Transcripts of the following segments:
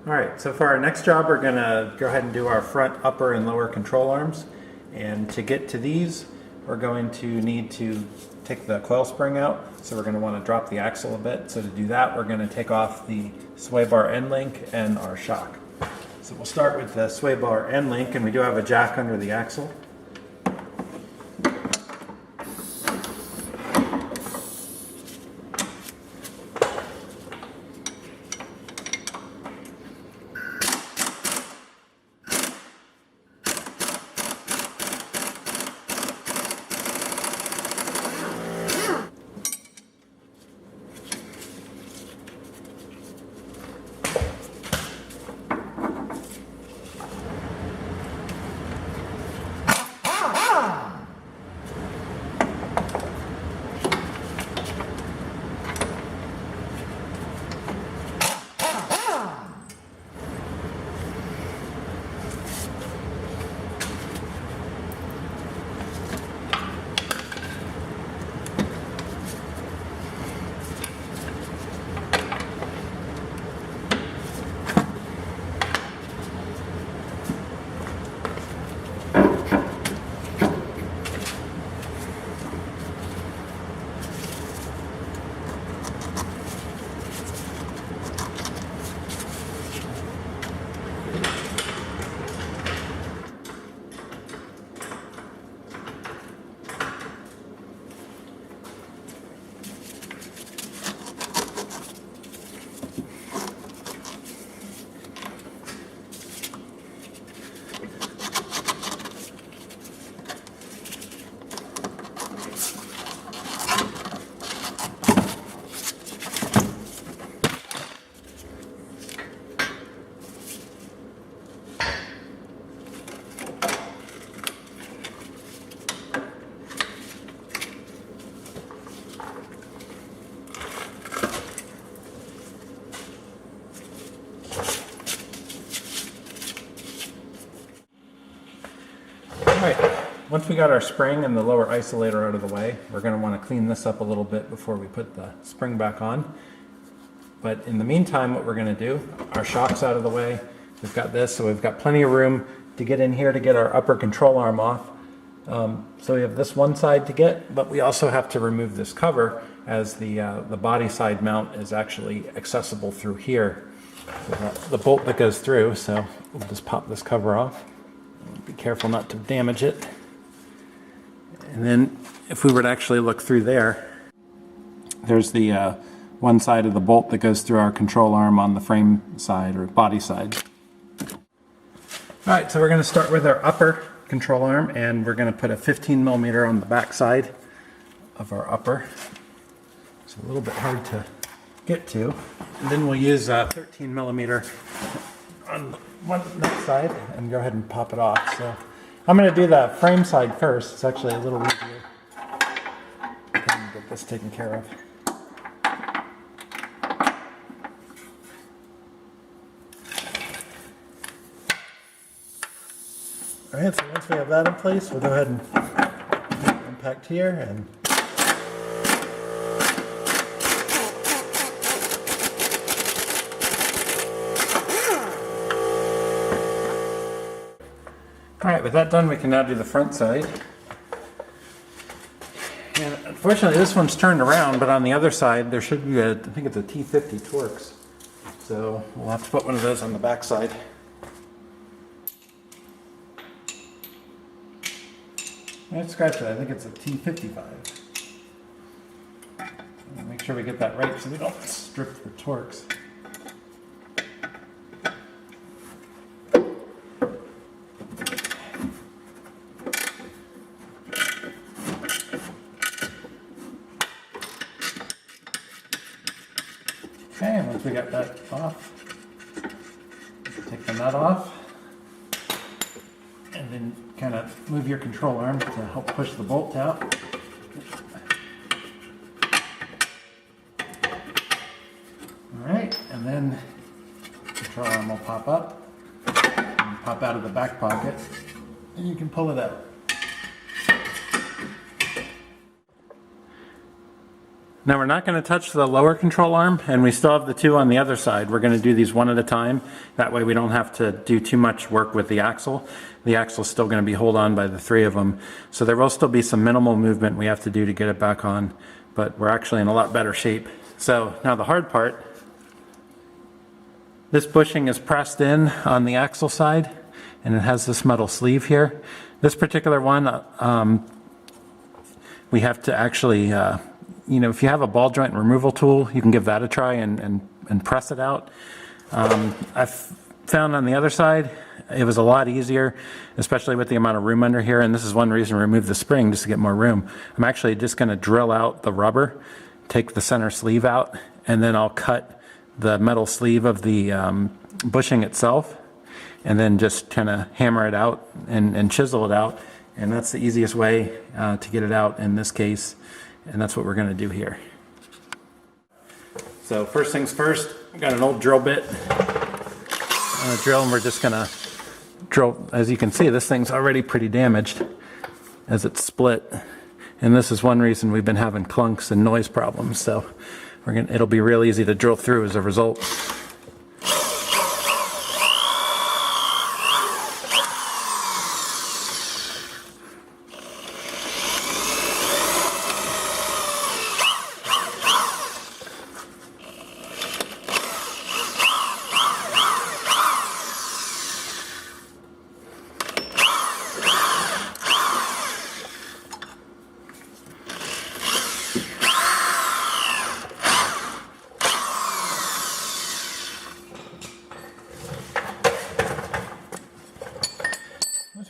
Alright, so for our next job we're going to go ahead and do our front, upper, and lower control arms. And to get to these, we're going to need to take the coil spring out. So we're going to want to drop the axle a bit. So to do that, we're going to take off the sway bar end link and our shock. So we'll start with the sway bar end link, and we do have a jack under the axle. Alright, once we got our spring and the lower isolator out of the way, we're going to want to clean this up a little bit before we put the spring back on. But in the meantime, what we're going to do, our shock's out of the way, we've got this, so we've got plenty of room to get in here to get our upper control arm off. So we have this one side to get, but we also have to remove this cover as the body side mount is actually accessible through here. So the bolt that goes through, so we'll just pop this cover off. Be careful not to damage it. And then if we were to actually look through there, there's the one side of the bolt that goes through our control arm on the frame side or body side. Alright, so we're going to start with our upper control arm, and we're going to put a 15 millimeter on the back side of our upper. It's a little bit hard to get to. And then we'll use a 13 millimeter on that side and go ahead and pop it off. So I'm going to do the frame side first. It's actually a little easier. Get this taken care of. Alright, so once we have that in place, we'll go ahead and impact here and Alright, with that done, we can now do the front side. And unfortunately, this one's turned around, but on the other side, there should be I think it's a T50 Torx. So we'll have to put one of those on the back side. Let's scratch it. I think it's a T55. Make sure we get that right so we don't strip the Torx. Okay, and once we got that off, take the nut off, and then kind of move your control arm to help push the bolt out. Alright, and then the control arm will pop up, and pop out of the back pocket, and you can pull it out. Now we're not going to touch the lower control arm, and we still have the two on the other side. We're going to do these one at a time. That way we don't have to do too much work with the axle. The axle's still going to be held on by the three of them. So there will still be some minimal movement we have to do to get it back on, but we're actually in a lot better shape. So now the hard part, this bushing is pressed in on the axle side, and it has this metal sleeve here. This particular one, we have to actually, you know, if you have a ball joint removal tool, you can give that a try and press it out. I've found on the other side, it was a lot easier, especially with the amount of room under here, and this is one reason we removed the spring, just to get more room. I'm actually just going to drill out the rubber, take the center sleeve out, and then I'll cut the metal sleeve of the bushing itself, and then just kind of hammer it out and chisel it out, and that's the easiest way to get it out in this case, and that's what we're going to do here. So first things first, we got an old drill bit on a drill, and we're just going to drill. As you can see, this thing's already pretty damaged as it's split, and this is one reason we've been having clunks and noise problems, so it'll be real easy to drill through as a result.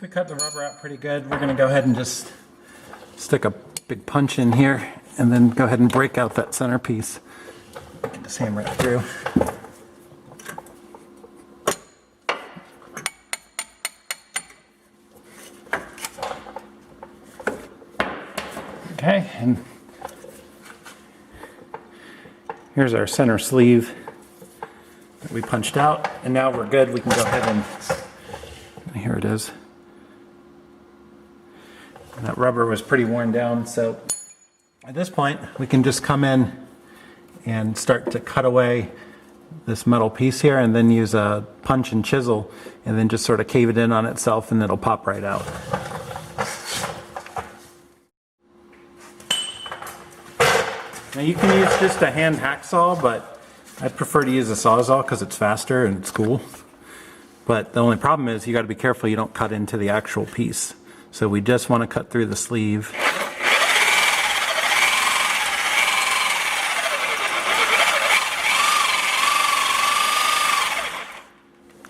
We cut the rubber out pretty good. We're going to go ahead and just stick a big punch in here and then go ahead and break out that center piece. Just hammer it through. Okay, and here's our center sleeve that we punched out, and now we're good. We can go ahead and, here it is. That rubber was pretty worn down, so at this point we can just come in and start to cut away this metal piece here, and then use a punch and chisel and then just sort of cave it in on itself, and it'll pop right out. Now you can use just a hand hacksaw, but I prefer to use a sawzall because it's faster and it's cool. But the only problem is you got to be careful you don't cut into the actual piece. So we just want to cut through the sleeve.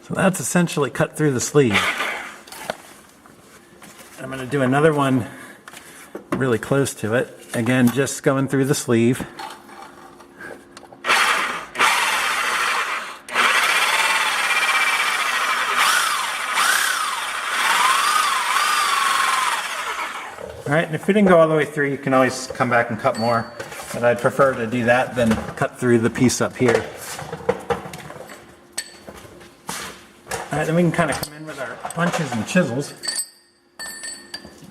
So that's essentially cut through the sleeve. I'm going to do another one really close to it. Again, just going through the sleeve. All right, and if you didn't go all the way through, you can always come back and cut more, but I'd prefer to do that than cut through the piece up here. All right, then we can kind of come in with our punches and chisels.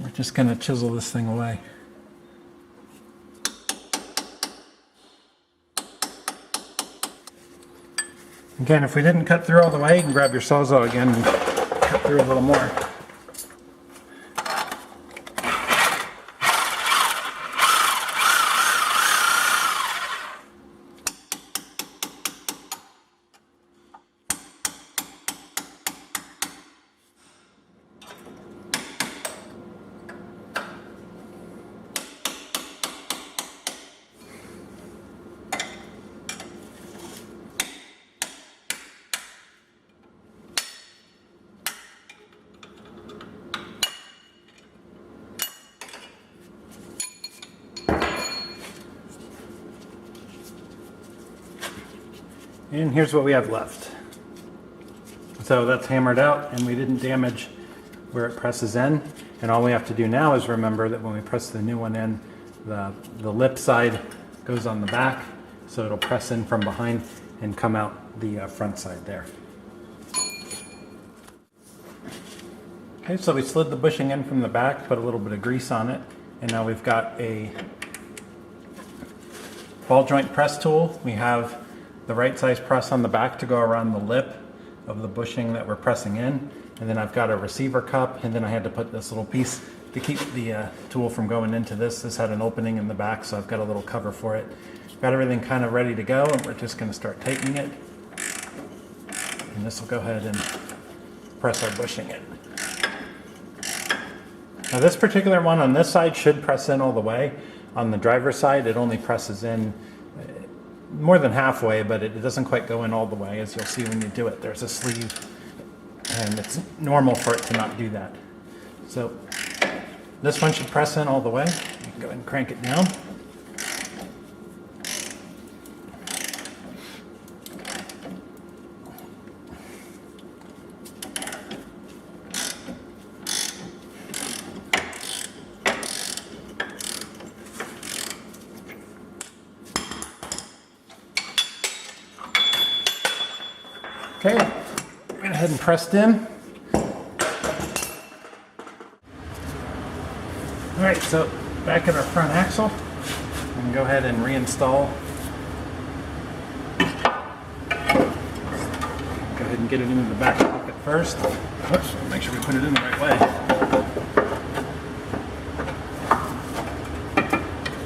We're just going to chisel this thing away. Again, if we didn't cut through all the way, you can grab your sawzall again and cut through a little more. And here's what we have left. So that's hammered out, and we didn't damage where it presses in. And all we have to do now is remember that when we press the new one in, the lip side goes on the back, so it'll press in from behind and come out the front side there. Okay, so we slid the bushing in from the back, put a little bit of grease on it, and now we've got a ball joint press tool. We have the right size press on the back to go around the lip of the bushing that we're pressing in. And then I've got a receiver cup, and then I had to put this little piece to keep the tool from going into this. This had an opening in the back, so I've got a little cover for it. Got everything kind of ready to go, and we're just going to start tightening it. And this will go ahead and press our bushing in. Now this particular one on this side should press in all the way. On the driver's side, it only presses in more than halfway, but it doesn't quite go in all the way. As you'll see when you do it, there's a sleeve, and it's normal for it to not do that. So this one should press in all the way. You can go ahead and crank it down. Okay, went ahead and pressed in. All right, so back at our front axle, we can go ahead and reinstall. Go ahead and get it into the back pocket first. Oops, make sure we put it in the right way.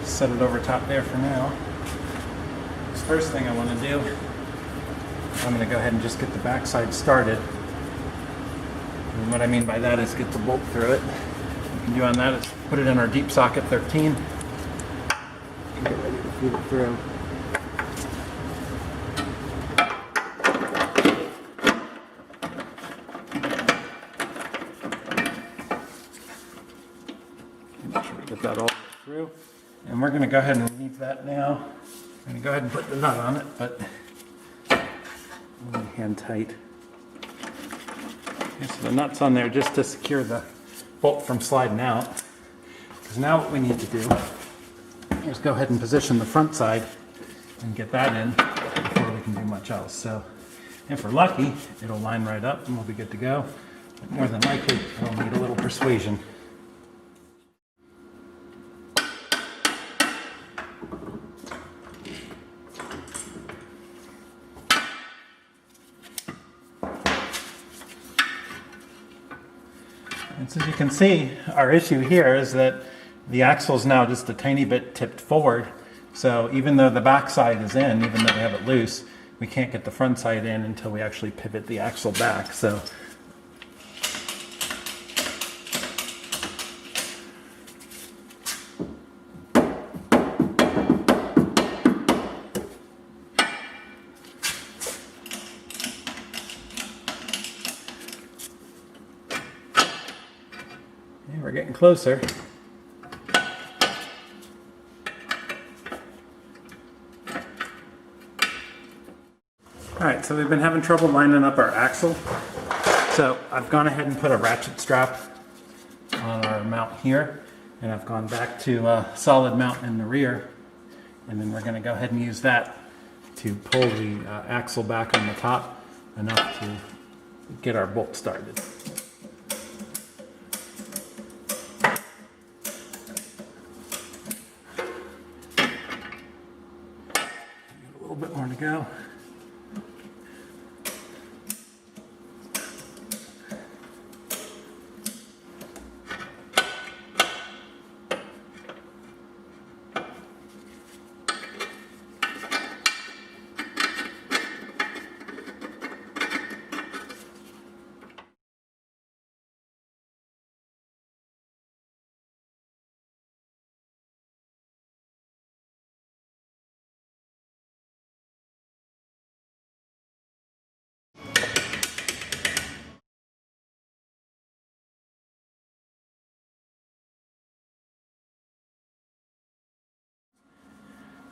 Set it over top there for now. This first thing I want to do, I'm going to go ahead and just get the backside started. And what I mean by that is get the bolt through it. What we can do on that is put it in our deep socket 13 and get ready to feed it through. Make sure we get that all through. And we're going to go ahead and leave that now. I'm going to go ahead and put the nut on it, but hand tight. Okay, so the nut's on there just to secure the bolt from sliding out. Because now what we need to do is go ahead and position the front side and get that in before we can do much else. So if we're lucky, it'll line right up and we'll be good to go. But more than likely, it'll need a little persuasion. And so as you can see, our issue here is that the axle is now just a tiny bit tipped forward. So even though the back side is in, even though we have it loose, we can't get the front side in until we actually pivot the axle back. So we're getting closer. Alright, so we've been having trouble lining up our axle. So I've gone ahead and put a ratchet strap on our mount here, and I've gone back to a solid mount in the rear, and then we're going to go ahead and use that to pull the axle back on the top enough to get our bolt started. A little bit more to go.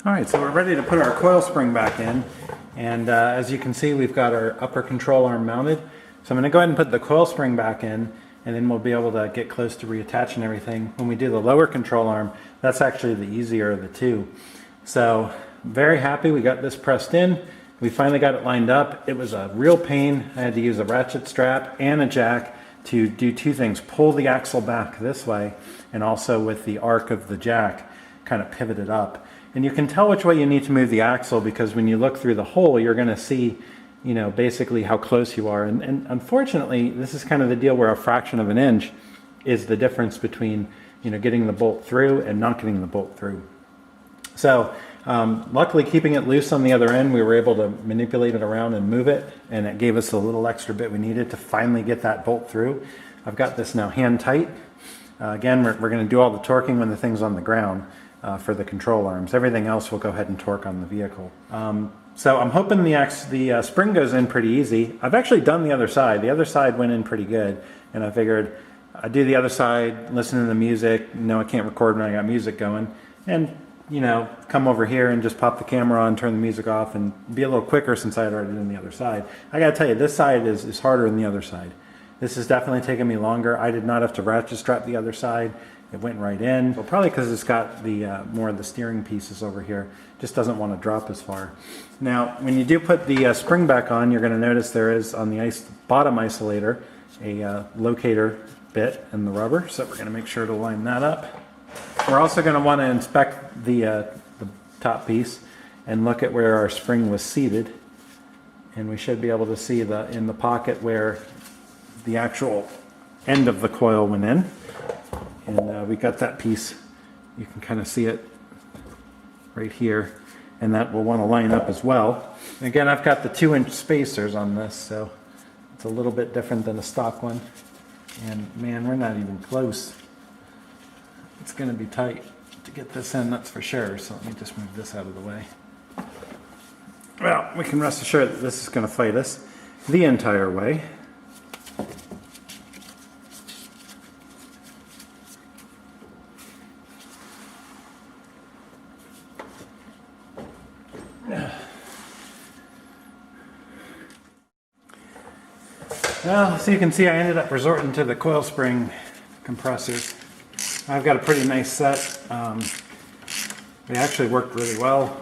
Alright, so we're ready to put our coil spring back in, and as you can see, we've got our upper control arm mounted. So I'm going to go ahead and put the coil spring back in, and then we'll be able to get close to reattaching everything. When we do the lower control arm, that's actually the easier of the two. So very happy we got this pressed in. We finally got it lined up. It was a real pain. I had to use a ratchet strap and a jack to do two things: pull the axle back this way, and also with the arc of the jack kind of pivot it up. And you can tell which way you need to move the axle because when you look through the hole, you're going to see, you know, basically how close you are. And unfortunately, this is kind of the deal where a fraction of an inch is the difference between, you know, getting the bolt through and not getting the bolt through. So luckily, keeping it loose on the other end, we were able to manipulate it around and move it, and it gave us a little extra bit we needed to finally get that bolt through. I've got this now hand tight. Again, we're going to do all the torquing when the thing's on the ground for the control arms. Everything else we'll go ahead and torque on the vehicle. So I'm hoping the spring goes in pretty easy. I've actually done the other side. The other side went in pretty good, and I figured I'd do the other side, listen to the music. You know, I can't record when I got music going, and you know, come over here and just pop the camera on, turn the music off, and be a little quicker since I had already done the other side. I gotta tell you, this side is harder than the other side. This has definitely taken me longer. I did not have to ratchet strap the other side. It went right in. Well, probably because it's got the more of the steering pieces over here. Just doesn't want to drop as far. Now, when you do put the spring back on, you're going to notice there is on the bottom isolator a locator bit in the rubber. So we're going to make sure to line that up. We're also going to want to inspect the top piece and look at where our spring was seated. And we should be able to see in the pocket where the actual end of the coil went in. And we got that piece. You can kind of see it right here. And that will want to line up as well. And again, I've got the 2-inch spacers on this, so it's a little bit different than a stock one. And man, we're not even close. It's going to be tight to get this in, that's for sure. So let me just move this out of the way. Well, we can rest assured that this is going to fight us the entire way. Well, so you can see I ended up resorting to the coil spring compressors. I've got a pretty nice set. They actually worked really well.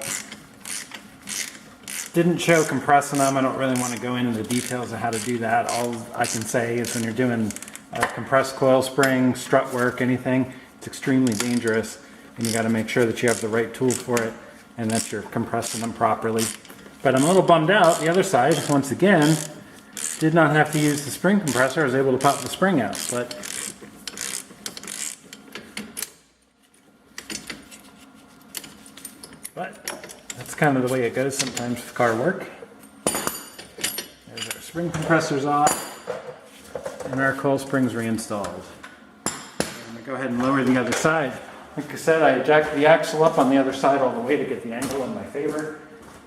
Didn't show compressing them. I don't really want to go into the details of how to do that. All I can say is when you're doing a compressed coil spring, strut work, anything, it's extremely dangerous, and you got to make sure that you have the right tool for it and that you're compressing them properly. But I'm a little bummed out. The other side, once again, did not have to use the spring compressor. I was able to pop the spring out, but that's kind of the way it goes sometimes with car work. There's our spring compressors off, and our coil springs reinstalled. I'm going to go ahead and lower the other side. Like I said, I jacked the axle up on the other side all the way to get the angle in my favor,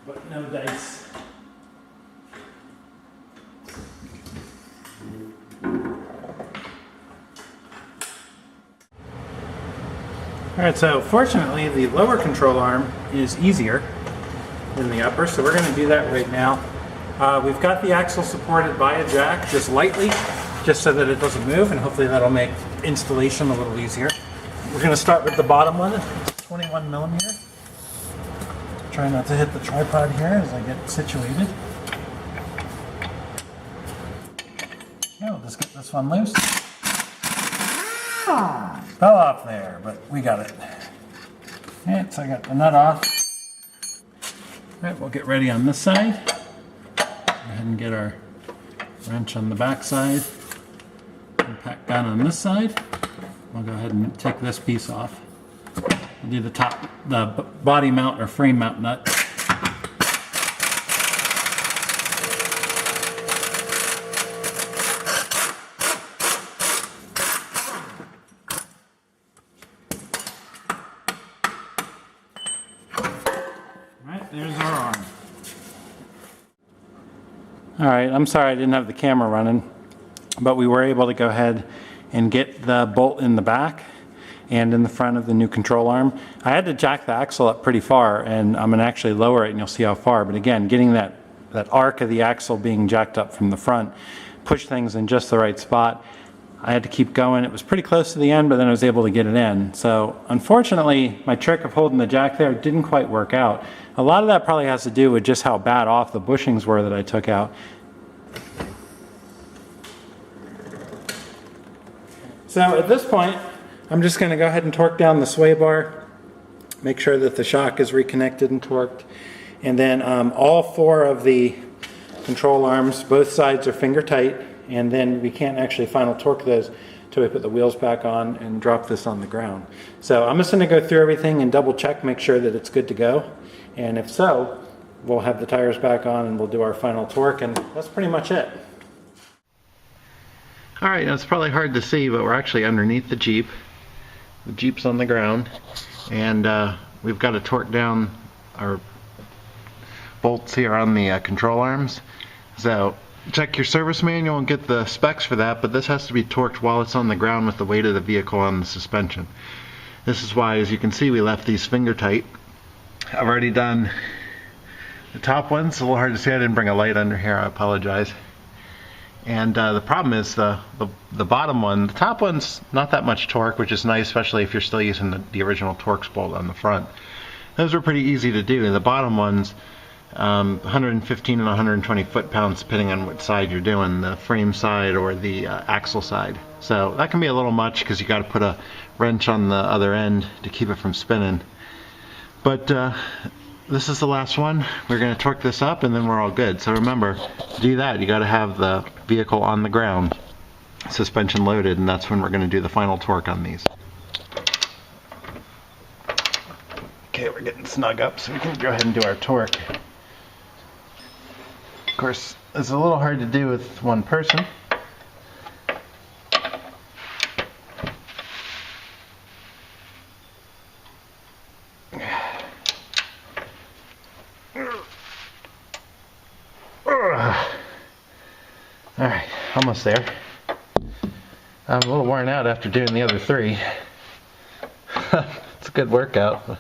but no dice. Alright, so fortunately the lower control arm is easier than the upper, so we're going to do that right now. We've got the axle supported by a jack, just lightly, just so that it doesn't move, and hopefully that'll make installation a little easier. We're going to start with the bottom one, 21 millimeter. Try not to hit the tripod here as I get situated. Yeah, we'll just get this one loose. Fell off there, but we got it. Alright, so I got the nut off. Alright, we'll get ready on this side. Go ahead and get our wrench on the back side. Impact down on this side. We'll go ahead and take this piece off. We'll do the body mount or frame mount nut. There's our arm. Alright, I'm sorry I didn't have the camera running, but we were able to go ahead and get the bolt in the back and in the front of the new control arm. I had to jack the axle up pretty far, and I'm going to actually lower it and you'll see how far, but again, getting that arc of the axle being jacked up from the front pushed things in just the right spot. I had to keep going. It was pretty close to the end, but then I was able to get it in. So unfortunately, my trick of holding the jack there didn't quite work out. A lot of that probably has to do with just how bad off the bushings were that I took out. So at this point, I'm just going to go ahead and torque down the sway bar make sure that the shock is reconnected and torqued. And then all 4 of the control arms, both sides are finger tight, and then we can't actually final torque those until we put the wheels back on and drop this on the ground. So I'm just going to go through everything and double check, make sure that it's good to go. And if so, we'll have the tires back on and we'll do our final torque, and that's pretty much it. Alright, now it's probably hard to see, but we're actually underneath the Jeep. The Jeep's on the ground, and we've got to torque down our bolts here on the control arms. So check your service manual and get the specs for that, but this has to be torqued while it's on the ground with the weight of the vehicle on the suspension. This is why, as you can see, we left these finger tight. I've already done the top one. It's a little hard to see. I didn't bring a light under here. I apologize. And the problem is the bottom one. The top one's not that much torque, which is nice, especially if you're still using the original Torx bolt on the front. Those were pretty easy to do. The bottom one's 115 and 120 foot-pounds, depending on what side you're doing, the frame side or the axle side. So that can be a little much because you got to put a wrench on the other end to keep it from spinning. But this is the last one. We're going to torque this up and then we're all good. So remember, to do that, you got to have the vehicle on the ground, suspension loaded, and that's when we're going to do the final torque on these. Okay, we're getting snug up, so we can go ahead and do our torque. Of course, it's a little hard to do with one person. Alright, almost there. I'm a little worn out after doing the other 3. It's a good workout.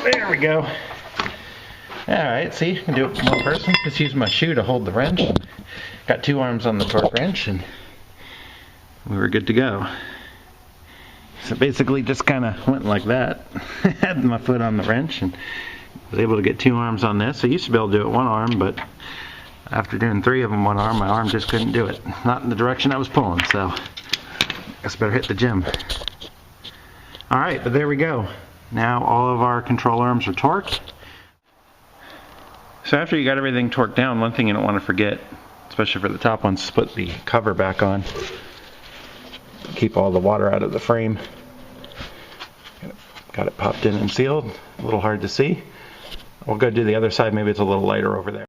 There we go. Alright, see, you can do it with one person. Just use my shoe to hold the wrench. Got 2 arms on the torque wrench and we were good to go. So basically just kind of went like that. Had my foot on the wrench and was able to get 2 arms on this. I used to be able to do it one arm, but after doing 3 of them one arm, my arm just couldn't do it. Not in the direction I was pulling, so I guess I better hit the gym. Alright, but there we go. Now all of our control arms are torqued. So after you got everything torqued down, one thing you don't want to forget, especially for the top ones, is put the cover back on. Keep all the water out of the frame. Got it popped in and sealed. A little hard to see. We'll go do the other side. Maybe it's a little lighter over there.